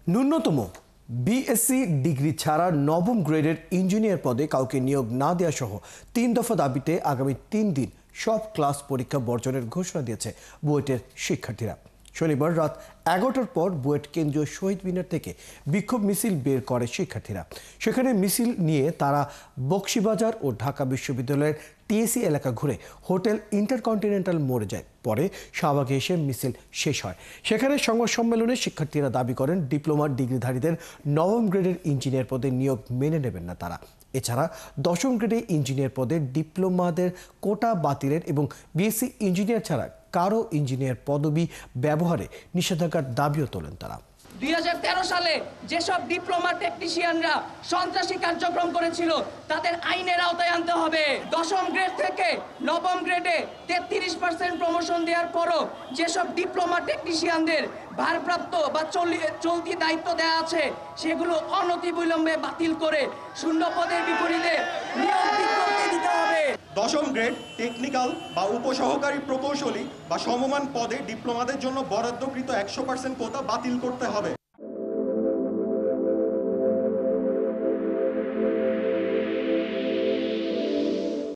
ন্যূনতম BSc degree ছাড়া নবম গ্রেডের ইঞ্জিনিয়ার পদে কাউকে নিয়োগ না দেওয়া সহ 3 দফা দাবিতে আগামী 3 দিন সব ক্লাস পরীক্ষা বর্জনের ঘোষণা দিয়েছে বুয়েটের শিক্ষার্থীরা। শনিবার রাত 11টার পর বুয়েট কেন্দ্রীয় শহীদ মিনার থেকে বিক্ষোভ মিছিল বের করে শিক্ষার্থীরা। সেখানে মিছিল নিয়ে তারা বকশীবাজার ও ঢাকা বিশ্ববিদ্যালয়ের টিএসসি এলাকা ঘুরে হোটেল ইন্টারকন্টিনেন্টাল মোড়ে যায়। পরে শাহবাগে এসে মিছিল শেষ হয়। সেখানে সংবাদ সম্মেলনে শিক্ষার্থীরা দাবি করেন ডিপ্লোমা ডিগ্রিধারীদের নবম গ্রেডের ইঞ্জিনিয়ার পদে নিয়োগ মেনে নেবেন না তারা। এছাড়া দশম গ্রেডে ইঞ্জিনিয়ার পদে ডিপ্লোমাদের কোটা বাতিলের এবং বিএসসি ইঞ্জিনিয়ার ছাড়া কারো ইঞ্জিনিয়ার পদবি ব্যবহারে নিষেধাজ্ঞার দাবিও তোলেন তারা। 2013 সালে যেসব ডিপ্লোমা টেকনিশিয়ানরা সন্ত্রাসী কার্যক্রম করেছিল তাদের আইনের আওতায় আনতে হবে। দশম গ্রেড থেকে নবম গ্রেডে 33% প্রমোশন দেওয়ার পরও যেসব ডিপ্লোমা টেকনিশিয়ানদের ভারপ্রাপ্ত বা চলতি দায়িত্ব দেওয়া আছে সেগুলো অনতিবিলম্বে বাতিল করে শূন্য পদের বিপরীতে নিয়োগ বিজ্ঞপ্তি দিতে হবে। দশম গ্রেড টেকনিক্যাল বা উপসহকারী প্রকৌশলী বা সমমান পদে ডিপ্লোমাদের জন্য বরাদ্দকৃত 100% কোটা বাতিল করতে হবে।